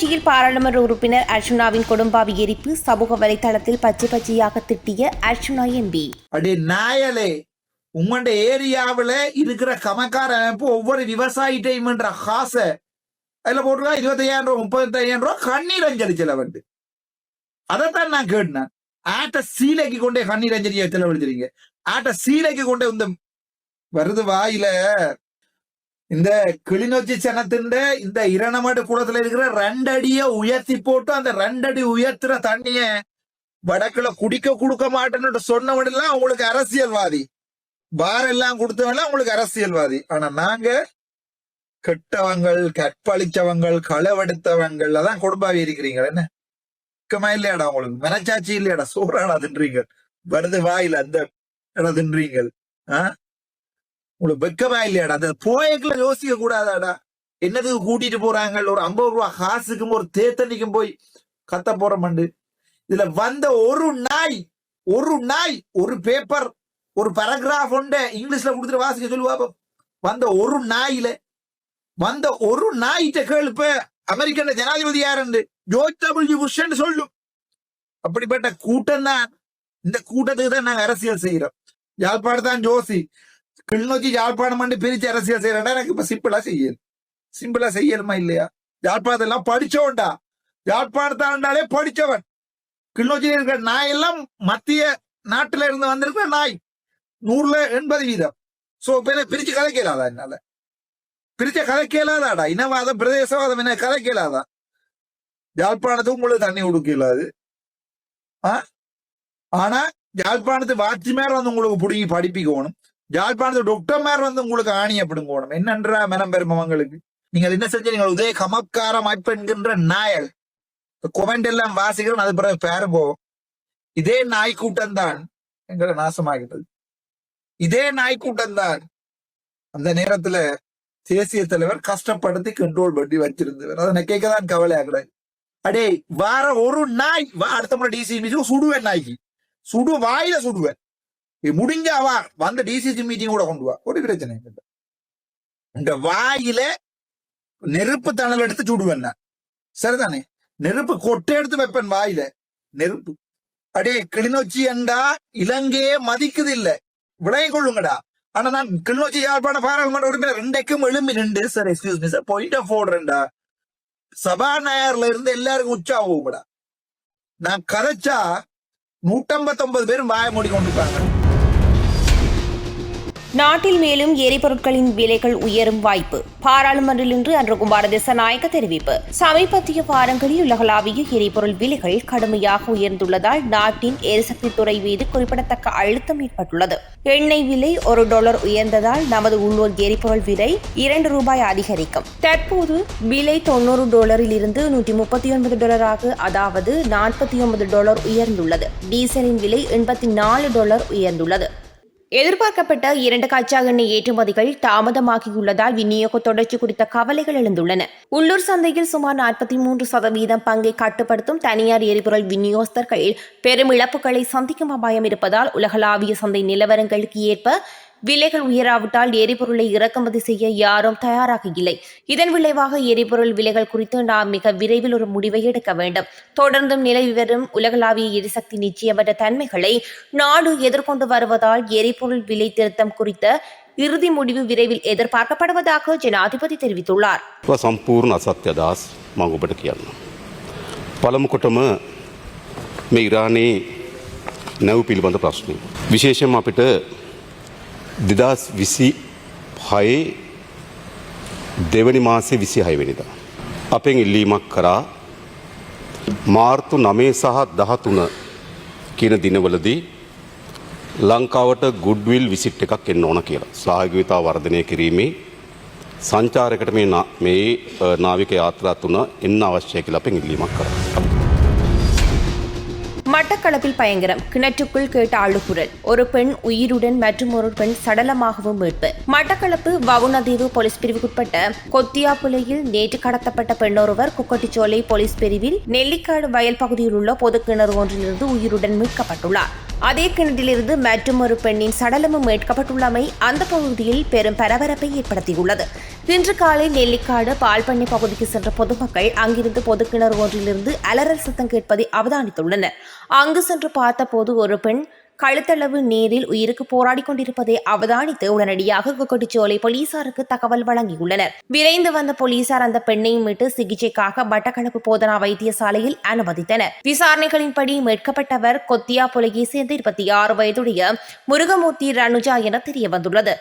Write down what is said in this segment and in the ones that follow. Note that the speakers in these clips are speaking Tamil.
கிளிநொச்சியில் பாராளுமன்ற உறுப்பினர் அர்ச்சுனாவின் கொடும்பாவி எரிப்பு சமூக வலைதளத்தில் பச்சையாக திட்டிய அர்ச்சுனா எம்பி. அடே நாயலே, உங்களோட ஏரியாவில் இருக்கிற கமக்கார அமைப்பு ஒவ்வொரு விவசாயிட்டையும் காசை அதுல போட்டுருக்கா 25,000 ரூபா 35,000 ரூபா கண்ணீர் அஞ்சலி செலவண்டு. அதைத்தான் நான் கேட்டேன். ஆட்ட சீலைக்கு கொண்டே கண்ணீர் அஞ்சலியை செலவழிச்சிருங்க. ஆட்ட சீலைக்கு கொண்டே இந்த வருது வாயில இந்த கிளிநொச்சி சனத்தின் இந்த இரணமடு கூடத்துல இருக்கிற 2 அடியை உயர்த்தி போட்டு அந்த 2 அடி உயர்த்துற தண்ணிய வடக்குல கொடுக்க மாட்டேன்னு சொன்னவனெல்லாம் உங்களுக்கு அரசியல்வாதி, பார் எல்லாம் கொடுத்தவெல்லாம் உங்களுக்கு அரசியல்வாதி. ஆனா நாங்க கெட்டவங்கள், கற்பழிச்சவங்கள், களவெடுத்தவங்கள் அதான் கொடும்பாவி இருக்கிறீங்க. என்ன கமா இல்லையாடா உங்களுக்கு? மனச்சாட்சி இல்லையாடா? சோறாடா தின்றீங்க, வருது வாயில அந்த இடம் தின்றீங்க. உங்களுக்கு வெக்கமா இல்லையாடா? அந்த போயக்குள்ள யோசிக்க கூடாதாடா? என்னதுக்கு கூட்டிட்டு போறாங்க? ஒரு 50 ரூபா காசுக்கும் ஒரு தேத்தண்ணிக்கும் போய் கத்த போறமண்டு. இதுல வந்த ஒரு நாய் ஒரு பேப்பர் ஒரு பேராகிராஃப் ஒன்றை இங்கிலீஷ்ல கொடுத்துட்டு வாசிக்க சொல்லுவா. வந்த ஒரு நாயிட்ட கேள்ப்ப அமெரிக்கன் ஜனாதிபதி யாரு? ஜோர்ஜ் டபிள்யூ புஷ் சொல்லும். அப்படிப்பட்ட கூட்டம் தான். இந்த கூட்டத்துக்கு தான் நாங்க அரசியல் செய்யறோம். யாழ்ப்பாணத்தான் ஜோசி, கிளிநொச்சி யாழ்ப்பாணம் பிரிச்சு அரசியல் செய்யறா. எனக்கு இப்ப சிம்பிளா செய்யணுமா இல்லையா? யாழ்ப்பாணத்தெல்லாம் படிச்சவன்டா, யாழ்ப்பாணத்தாண்டாலே படிச்சவன். கிளிநொச்சியில் இருக்கிற நாய் எல்லாம் மத்திய நாட்டுல இருந்து வந்திருக்கிற நாய் 100% சோ பிரிச்சு கதை கேளாதா? என்னால பிரிச்ச கதை கேளாதாடா? இனவாதம் பிரதேசவாதம் என்ன கதை கேளாதா? யாழ்ப்பாணத்துக்கு உங்களுக்கு தண்ணி கொடுக்கலாது. ஆனா யாழ்ப்பாணத்து வாட்சிமார் வந்து உங்களுக்கு பிடிங்கி படிப்பிக்கணும். யாழ்ப்பாணத்து டாக்டர்மார் வந்து உங்களுக்கு ஆணிய பிடுங்கணும். என்னன்றா மனம் பெருமவங்களுக்கு? நீங்கள் என்ன செஞ்சு நீங்கள் உதய கமக்கார அமைப்பு என்கின்ற நாயல் கொமெண்ட் எல்லாம் வாசிக்கிறோம். அது பிறகு பேரு போகும். இதே நாய்க்கூட்டம் தான் எங்களை நாசமாகிட்டது. இதே நாய்க்கூட்டம் தான் அந்த நேரத்துல தேசிய தலைவர் கஷ்டப்படுத்தி கண்ட்ரோல் பண்ணி வச்சிருந்தவர். அதை கேட்கதான் கவலை ஆகுறேன். அடே வார ஒரு நாய் அடுத்த முறை டிசிசி சுடுவேன், நாய்க்கு வாயில சுடுவேன். முடிஞ்சா வா வந்து டிசிசி மீட்டிங் கூட கொண்டு வா, ஒரு பிரச்சனை இல்லை. இந்த வாயில நெருப்பு தணல் எடுத்து சுடுவேன் நான், சரிதானே? நெருப்பு கொட்டை எடுத்து வைப்பேன் வாயில நெருப்பு. அடே கிளிநொச்சி என்றா இலங்கையே மதிக்குது இல்ல, விளைய கொள்ளுங்கடா. ஆனா நான் கிளிநொச்சி யாழ்ப்பாண பாராளுமன்ற உறுப்பினர் 2க்கும் எழும்பி நின்று sir excuse me sir point of ஆர்டர்டா சபாநாயகர்ல இருந்து எல்லாருக்கும் உச்சா போகும்டா. நான் கதைச்சா 159 பேரும் வாய மூடி கொண்டிருப்பாங்க. நாட்டில் மேலும் எரிபொருட்களின் விலைகள் உயரும் வாய்ப்பு. பாராளுமன்றில் இன்று அன்றகுமார திசாநாயக்க தெரிவிப்பு. சமீபத்திய வாரங்களில் உலகளாவிய எரிபொருள் விலைகள் கடுமையாக உயர்ந்துள்ளதால் நாட்டின் எரிசக்தி துறை மீது குறிப்பிடத்தக்க அழுத்தம் ஏற்பட்டுள்ளது. எண்ணெய் விலை $1 உயர்ந்ததால் நமது உள்ளூர் எரிபொருள் விலை $2 அதிகரிக்கும். தற்போது விலை $90 இருந்து $139, அதாவது $49 உயர்ந்துள்ளது. டீசலின் விலை $84 உயர்ந்துள்ளது. எதிர்பார்க்கப்பட்ட 2 கச்சா எண்ணெய் ஏற்றுமதிகள் தாமதமாகியுள்ளதால் விநியோக தொடர்ச்சி குறித்த கவலைகள் எழுந்துள்ளன. உள்ளூர் சந்தையில் சுமார் 43% பங்கை கட்டுப்படுத்தும் தனியார் எரிபொருள் விநியோகஸ்தர்கள் பெரும் இழப்புகளை சந்திக்கும் அபாயம் இருப்பதால் உலகளாவிய சந்தை நிலவரங்களுக்கு ஏற்ப விலைகள் உயராவிட்டால் எரிபொருளை இறக்குமதி செய்ய யாரும் தயாராக இல்லை. இதன் விளைவாக எரிபொருள் விலைகள் குறித்து நாம் மிக விரைவில் ஒரு முடிவை எடுக்க வேண்டும். தொடர்ந்தும் நிலவி வரும் உலகளாவிய எரிசக்தி நிச்சயமற்ற தன்மைகளை நாடு எதிர்கொண்டு வருவதால் எரிபொருள் விலை திருத்தம் குறித்த இறுதி முடிவு விரைவில் எதிர்பார்க்கப்படுவதாக ஜனாதிபதி தெரிவித்துள்ளார். සම්පූර්ණ අසත්‍ය අදහස් මම ඔබට කියන්න. පළමුකොටම මේ ඉරානයේ නැව් පිළිබඳ ප්‍රශ්නය. විශේෂයෙන්ම අපිට 2026 දෙවනි මාසේ 26 වෙනිදා අපෙන් ඉල්ලීමක් කරා මාර්තු 9 සහ 13 කියන දිනවලදී ලංකාවට ගුඩ්විල් විසිට් එකක් එන්න ඕන කියලා. සහභාගීතාව වර්ධනය කිරීමේ සංචාරයකට මේ නාවික යාත්‍රා තුන එන්න අවශ්‍යයි කියලා අපෙන් ඉල්ලීමක් කරා. மட்டக்களப்பில் பயங்கரம். கிணற்றுக்குள் கேட்ட அழுகுரல். ஒரு பெண் உயிருடன் மற்றும் ஒரு பெண் சடலமாகவும் மீட்பு. மட்டக்களப்பு வவுனதீவு போலீஸ் பிரிவுக்குட்பட்ட கொத்தியாப்புலையில் நேற்று கடத்தப்பட்ட பெண்ணொருவர் குக்கட்டிச்சோலை போலீஸ் பிரிவில் நெல்லிக்காடு வயல் பகுதியில் உள்ள பொது கிணறு ஒன்றிலிருந்து உயிருடன் மீட்கப்பட்டுள்ளார். அதே கிணற்றிலிருந்து மற்றும் ஒரு பெண்ணின் சடலமும் மீட்கப்பட்டுள்ளமை அந்த பகுதியில் பெரும் பரபரப்பை ஏற்படுத்தியுள்ளது. இன்று காலை நெல்லிக்காடு பால்பண்ணை பகுதிக்கு சென்ற பொதுமக்கள் அங்கிருந்து பொதுக்கிணறு ஒன்றிலிருந்து அலறல் சத்தம் கேட்பதை அவதானித்துள்ளனர். அங்கு சென்று பார்த்தபோது ஒரு பெண் கழுத்தளவு நீரில் உயிருக்கு போராடி கொண்டிருப்பதை அவதானித்து உடனடியாக குக்கட்டிச்சோலை போலீசாருக்கு தகவல் வழங்கியுள்ளனர். விரைந்து வந்த போலீசார் அந்த பெண்ணை மீட்டு சிகிச்சைக்காக மட்டக்களப்பு போதனா வைத்தியசாலையில் அனுமதித்தனர். விசாரணைகளின்படி மீட்கப்பட்டவர் கொத்தியாபுலையை சேர்ந்த 26 வயதுடைய முருகமூர்த்தி ரனுஜா என தெரியவந்துள்ளது.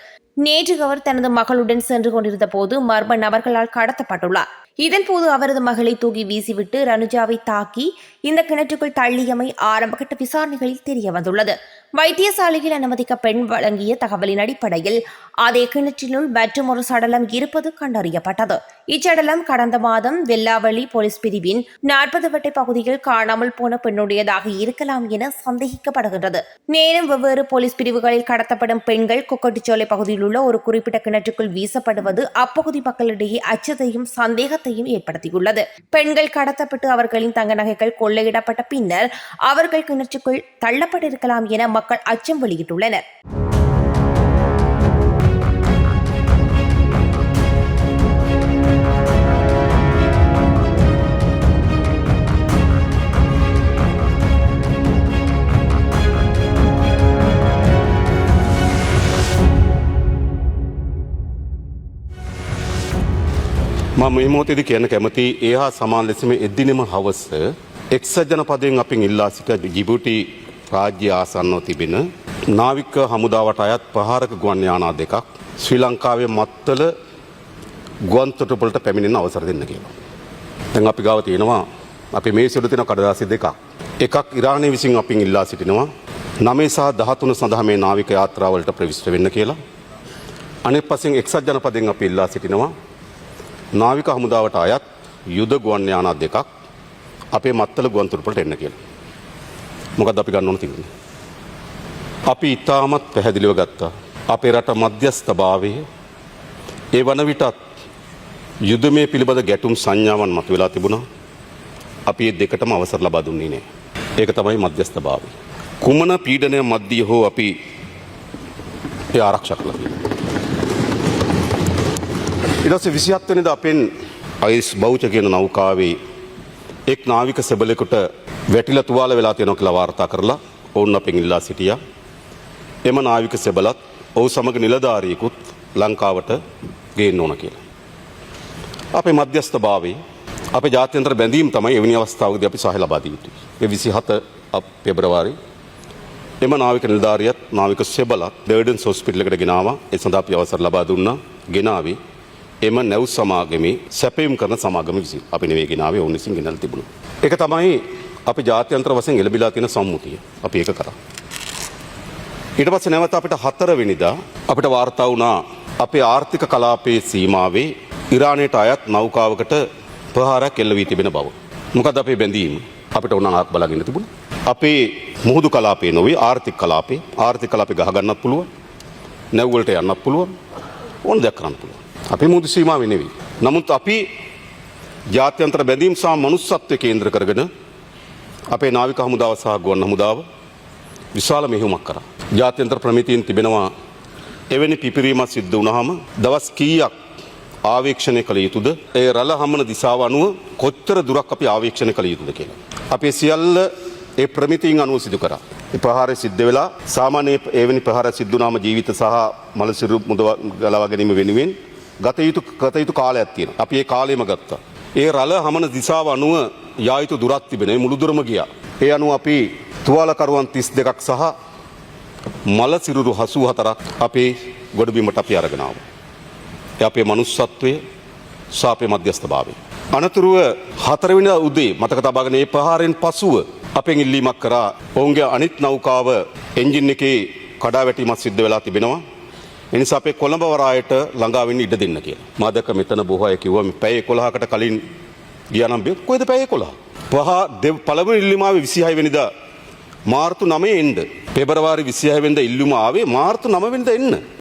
நேற்று அவர் தனது மகளுடன் சென்று கொண்டிருந்த போது மர்ம நபர்களால் கடத்தப்பட்டுள்ளார். இதன்போது அவரது மகளை தூக்கி வீசிவிட்டு ரனுஜாவை தாக்கி இந்த கிணற்றுக்குள் தள்ளியமை ஆரம்பகட்ட விசாரணைகளில் தெரிய வந்துள்ளது. வைத்தியசாலையில் அனுமதிக்க பெண் வழங்கிய தகவலின் அடிப்படையில் அதே கிணற்றினுள் மற்றொரு சடலம் இருப்பது கண்டறியப்பட்டது. இச்சடலம் கடந்த மாதம் வெல்லாவளி போலீஸ் பிரிவின் 40 வட்டை பகுதியில் காணாமல் போன பெண்ணுடையதாக இருக்கலாம் என சந்தேகிக்கப்படுகின்றது. மேலும் வெவ்வேறு போலீஸ் பிரிவுகளில் கடத்தப்படும் பெண்கள் கொக்கட்டிச்சோலை பகுதியில் உள்ள ஒரு குறிப்பிட்ட கிணற்றுக்குள் வீசப்படுவது அப்பகுதி மக்களிடையே அச்சத்தையும் சந்தேகத்தையும் ஏற்படுத்தியுள்ளது. பெண்கள் கடத்தப்பட்டு அவர்களின் தங்க நகைகள் கொள்ளையிடப்பட்ட பின்னர் அவர்கள் கிணற்றுக்குள் தள்ளப்பட்டிருக்கலாம் என மக்கள் அச்சம் வெளியிட்டுள்ளனர். මම මේ මොහොතේදී කියන්න කැමති ඒ හා සමාන ලෙසම එදිනෙම හවස එක්සත් ජනපදයෙන් අපින් ඉල්ලා සිට ජිබුටි රාජ්‍ය ආසන්නව තිබෙන නාවික හමුදාවට අයත් ප්‍රහාරක ගුවන් යානා දෙකක් ශ්‍රී ලංකාවේ මත්තල ගුවන් තොටුපළට පැමිණෙන අවසර දෙන්න කියලා. දැන් අපි ගාව තියෙනවා අපි මේ සුළු තියෙන කඩදාසි දෙකක්. එකක් ඉරානය විසින් අපින් ඉල්ලා සිටිනවා 9 සහ 13 සඳහා මේ නාවික යාත්‍රාවලට ප්‍රවිෂ්ඨ වෙන්න කියලා. අනෙක් පස්සෙන් එක්සත් ජනපදයෙන් අපි ඉල්ලා සිටිනවා නාවික හමුදාවට අයත් යුද ගුවන් යානා දෙකක් අපේ මත්තල ගුවන් තොටුපළට එන්න කියලා. මොකද අපි ගන්න ඕන තිබුණේ. අපි ඉතාමත් පැහැදිලිව ගත්තා. අපේ රට මධ්‍යස්ථභාවයේ ඒ වන විටත් යුදමේ පිළිබඳ ගැටුම් සංඥාවන් මතුවලා තිබුණා. අපි මේ දෙකටම අවසර ලබා දුන්නේ නැහැ. ඒක තමයි මධ්‍යස්ථභාවය. කුමන පීඩනය මැද්දේ හෝ අපි ඒ ආරක්ෂා කළා. ඊට පස්සේ 27 වෙනිදා අපෙන් අයිස් බෞච කියන නෞකාවේ එක් නාවික සෙබළෙකුට වැටිලා තුවාල වෙලා තියෙනවා කියලා වාර්තා කරලා ඔවුන් අපෙන් ඉල්ලා සිටියා. එම නාවික සෙබළත් ඔහු සමග නිලධාරියෙකුත් ලංකාවට ගේන්න ඕන කියලා. අපේ මධ්‍යස්ථභාවයේ අපේ ජාත්‍යන්තර බැඳීම් තමයි එවැනි අවස්ථාවකදී අපි සහාය ලබා දී යුතුයි. ඒ 27 පෙබරවාරි එම නාවික නිලධාරියත් නාවික සෙබළත් ඩර්ඩන්ස් හොස්පිටල් එකට ගෙනාවා. ඒ සඳහා අපි අවසර ලබා දුන්නා. ගෙනාවේ එම නැව් සමාගමේ සැපයුම් කරන සමාගම විසින්. අපි නෙවෙයි ගෙනාවේ ඔවුන් විසින් ගෙනල්ලා තිබුණා. ඒක තමයි අපි ජාත්‍යන්තර වශයෙන් එළඹිලා තියෙන සම්මුතිය. අපි ඒක කරා. ඊට පස්සේ නැවත අපිට 4 වෙනිදා අපිට වාර්තා වුණා අපේ ආර්ථික කලාපයේ සීමාවේ ඉරානයට අයත් නෞකාවකට ප්‍රහාරයක් එල්ල වී තිබෙන බව. මොකද අපේ බැඳීම අපිට උනනාක් බලාගෙන තිබුණා. අපේ මුහුදු කලාපේ නොවේ ආර්ථික කලාපේ ගහ ගන්නත් පුළුවන්. නැව් වලට යන්නත් පුළුවන්. ඕන දෙයක් කරන්න පුළුවන්. අපි මුහුදු සීමාවේ නෙවෙයි. නමුත් අපි ජාත්‍යන්තර බැඳීම් සහ මනුස්සත්වය කේන්ද්‍ර කරගෙන අපේ නාවික හමුදාව සහ ගුවන් හමුදාව විශාල මෙහෙයුමක් කරා. ජාත්‍යන්තර ප්‍රමිතීන් තිබෙනවා එවැනි පිපිරීමක් සිද්ධ වුණාම දවස් කීයක් ආවේක්ෂණය කළ යුතුද? ඒ රළ හමන දිශාව අනුව කොච්චර දුරක් අපි ආවේක්ෂණය කළ යුතුද කියලා. අපේ සියල්ල ඒ ප්‍රමිතීන් අනුව සිදු කරා. ඒ ප්‍රහාරය සිද්ධ වෙලා සාමාන්‍ය එවැනි ප්‍රහාර සිද්ධ වුණාම ජීවිත සහ මලසිරු මුදව ගලවා ගැනීම වෙනුවෙන් ගත යුතු කාලයක් තියෙනවා. අපි ඒ කාලෙම ගත්තා. ඒ රළ හමන දිශාව අනුව යා යුතු දුරක් තිබෙන. ඒ මුළු දුරම ගියා. ඒ අනුව අපි තුවාලකරුවන් 32ක් සහ මල සිරුරු 84ක් අපේ ගොඩබිමට අපි අරගෙන ආවා. ඒ අපේ මනුස්සත්වය සහ අපේ මධ්‍යස්ථභාවය. අනතුරුව 4 වෙනිදා උදේ මතක තබාගෙන මේ ප්‍රහාරයෙන් පසුව අපෙන් ඉල්ලීමක් කරා ඔවුන්ගේ අනිත් නෞකාව එන්ජින් එකේ කඩාවැටීමක් සිද්ධ වෙලා තිබෙනවා. එනිසා අපේ කොළඹ වරායට ළඟා වෙන්න ඉඩ දෙන්න කියලා. මා දැක්ක මෙතන බොහෝ අය කිව්වා මේ පැය 11කට කලින් ගියා නම් කොහෙද පැය 11? පළවෙනි ඉල්ලීම ආවේ 26 වෙනිදා මාර්තු 9 එන්න. පෙබරවාරි 26 වෙනිදා ඉල්ලුම ආවේ මාර්තු 9 වෙනිදා එන්න.